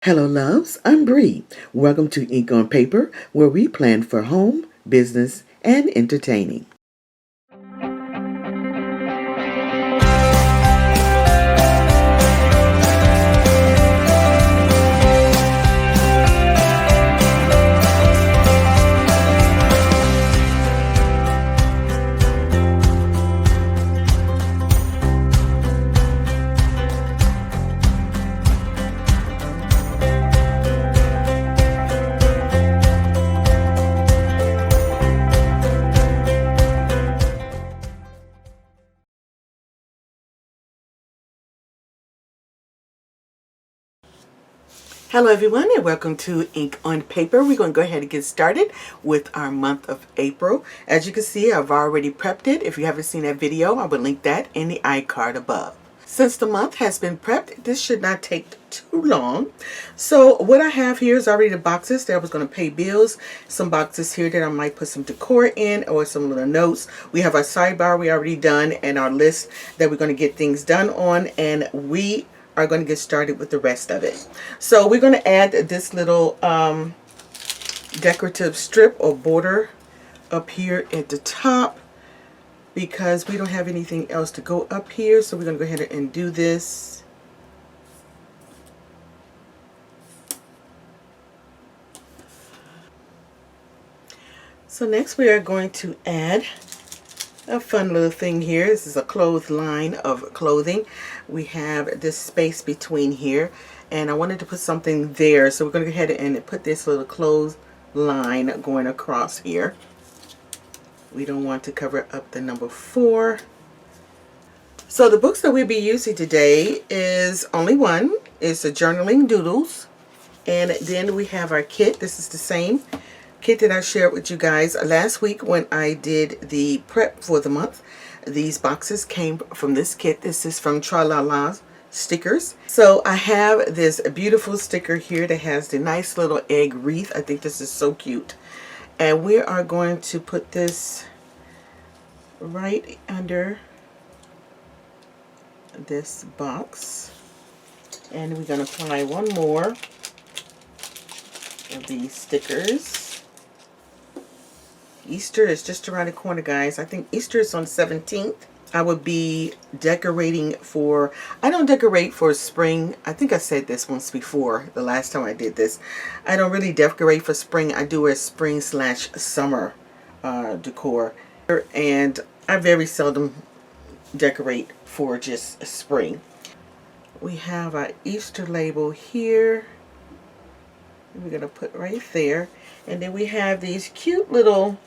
Hello, loves. I'm Bree. Welcome to Ink on Paper, where we plan for home, business, and entertaining. Hello, everyone, and welcome to Ink on Paper. We're going to go ahead and get started with our month of April. As you can see, I've already prepped it. If you haven't seen that video, I will link that in the iCard above. Since the month has been prepped, this should not take too long. So what I have here is already the boxes that I was going to pay bills. Some boxes here that I might put some decor in or some little notes. We have our sidebar we already done and our list that we're going to get things done on, and we are going to get started with the rest of it. So we're going to add this little decorative strip or border up here at the top because we don't have anything else to go up here. So we're going to go ahead and do this. So next we are going to add a fun little thing here. This is a clothesline of clothing. We have this space between here, and I wanted to put something there, so we're going to go ahead and put this little clothesline going across here. We don't want to cover up the number 4. So the books that we'll be using today is only one. It's the Journaling Doodles, and then we have our kit. This is the same kit that I shared with you guys last week when I did the prep for the month. These boxes came from this kit. This is from Tra La La Stickers. So I have this beautiful sticker here that has the nice little egg wreath. I think this is so cute. And we are going to put this right under this box. And we're going to apply one more of these stickers. Easter is just around the corner, guys. I think Easter is on 17th. I would be decorating for, I don't decorate for spring. I think I said this once before, the last time I did this. I don't really decorate for spring. I do a spring/summer decor. And I very seldom decorate for just spring. We have our Easter label here. We're going to put right there. And then we have these cute little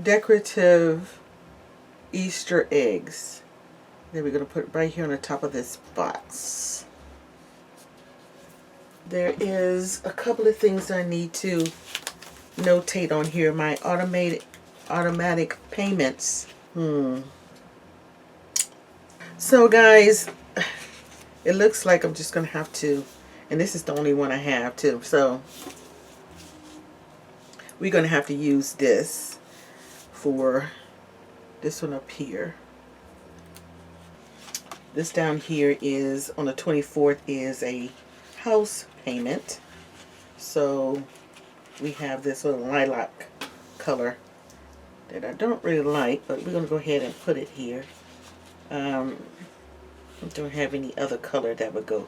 decorative Easter eggs that we're going to put right here on the top of this box. There is a couple of things I need to notate on here. My automatic payments. So guys, it looks like I'm just going to have to, and this is the only one I have too, so we're going to have to use this for this one up here. This down here is, on the 24th, is a house payment. So we have this little lilac color that I don't really like, but we're going to go ahead and put it here. I don't have any other color that would go.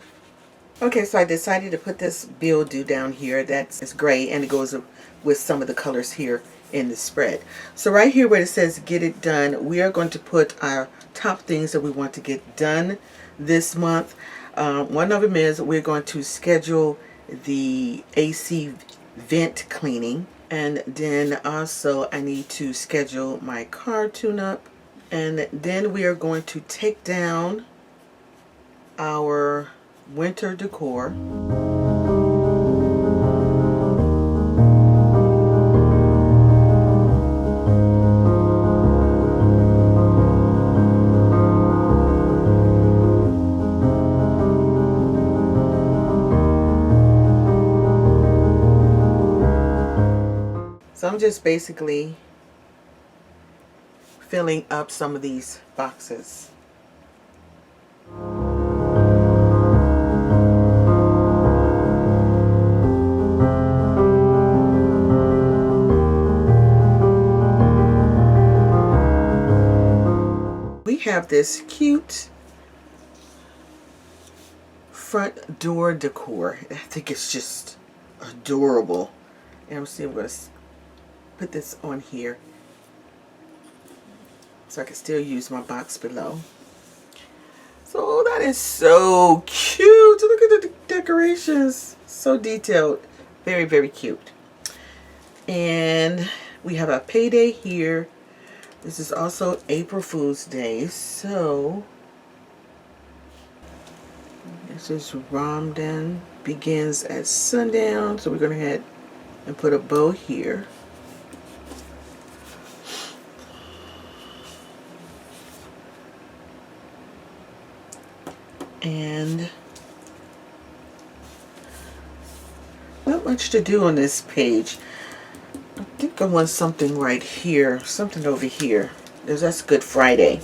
Okay, so I decided to put this bill due down here. That's gray, and it goes with some of the colors here in the spread. So right here where it says get it done, we are going to put our top things that we want to get done this month. One of them is we're going to schedule the AC vent cleaning, and then also I need to schedule my car tune-up, and then we are going to take down our winter decor. So I'm just basically filling up some of these boxes. have this cute front door decor. I think it's just adorable. And I'm going to put this on here so I can still use my box below. So that is so cute. Look at the decorations. So detailed. Very, very cute. And we have a payday here. This is also April Fool's Day. So this is Ramadan. Begins at sundown. So we're going to head and put a bow here. And not much to do on this page. I think I want something right here, something over here. That's Good Friday.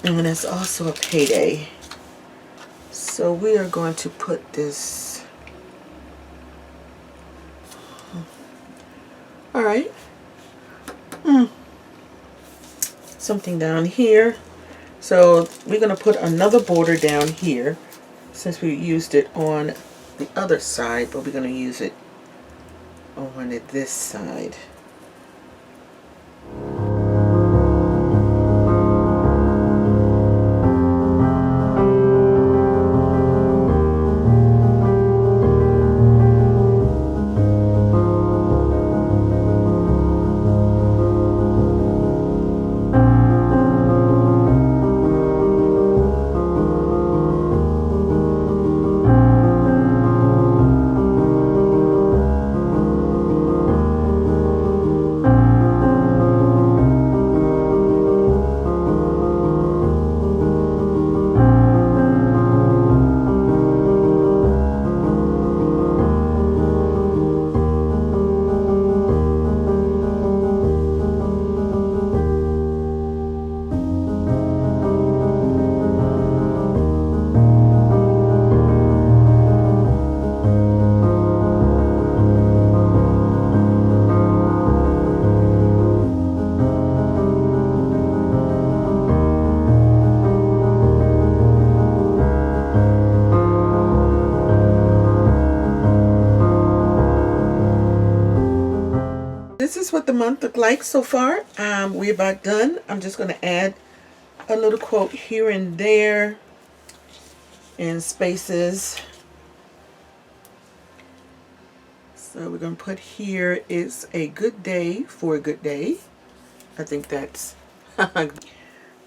And it's also a payday. So we are going to put this. All right. Something down here. So we're going to put another border down here since we used it on the other side, but we're going to use it on this side. This is what the month looked like so far. We're about done. I'm just going to add a little quote here and there in spaces. So we're going to put here, it's a good day for a good day. I think that's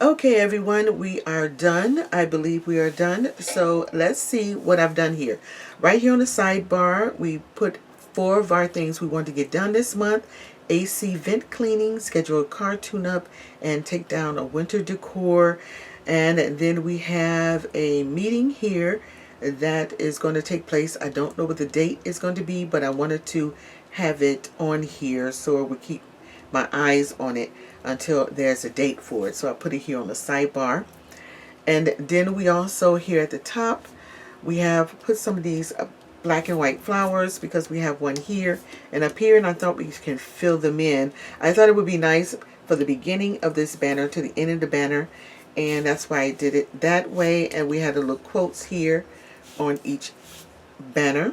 okay, everyone, we are done. I believe we are done. So let's see what I've done here. Right here on the sidebar, we put 4 of our things we want to get done this month. AC vent cleaning, schedule a car tune-up, and take down a winter decor. And then we have a meeting here that is going to take place. I don't know what the date is going to be, but I wanted to have it on here so we keep my eyes on it until there's a date for it. So I put it here on the sidebar. And then we also here at the top, we have put some of these black and white flowers because we have one here and up here, and I thought we can fill them in. I thought it would be nice for the beginning of this banner to the end of the banner, and that's why I did it that way. And we had a little quotes here on each banner.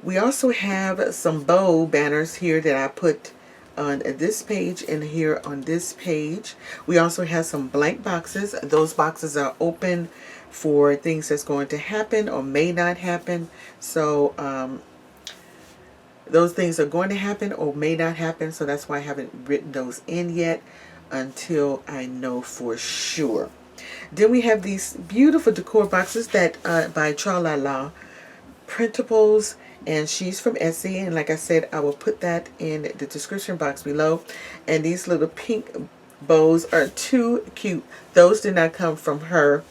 We also have some bow banners here that I put on this page and here on this page. We also have some blank boxes. Those boxes are open for things that's going to happen or may not happen. So those things are going to happen or may not happen. So that's why I haven't written those in yet until I know for sure. Then we have these beautiful decor boxes that by Tra La La Printables, and she's from Etsy, and like I said, I will put that in the description box below. And these little pink bows are too cute. Those did not come from her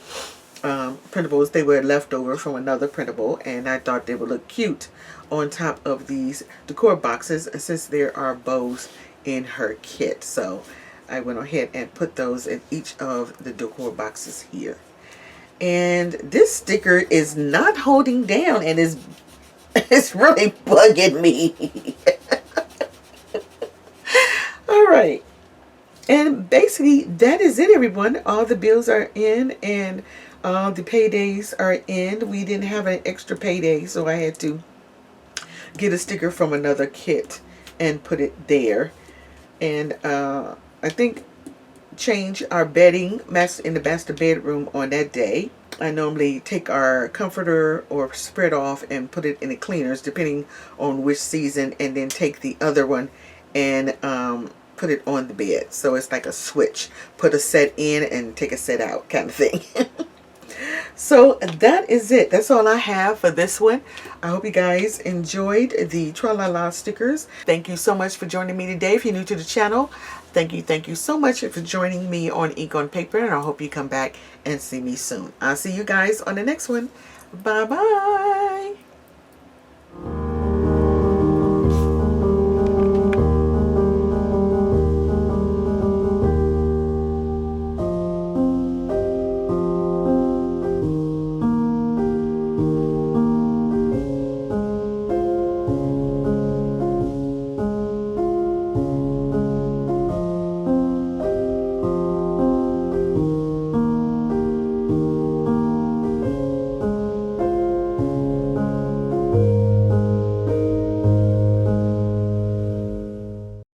printables. They were left over from another printable, and I thought they would look cute on top of these decor boxes since there are bows in her kit. So I went ahead and put those in each of the decor boxes here. And this sticker is not holding down, and it's really bugging me. All right. And basically, that is it, everyone. All the bills are in, and the paydays are in. We didn't have an extra payday, so I had to get a sticker from another kit and put it there. And I think change our bedding in the master bedroom on that day. I normally take our comforter or spread off and put it in the cleaners depending on which season, and then take the other one and put it on the bed. So it's like a switch. Put a set in and take a set out kind of thing. So that is it. That's all I have for this one. I hope you guys enjoyed the Tra-La-La stickers. Thank you so much for joining me today. If you're new to the channel, thank you so much for joining me on Ink on Paper, and I hope you come back and see me soon. I'll see you guys on the next one. Bye-bye.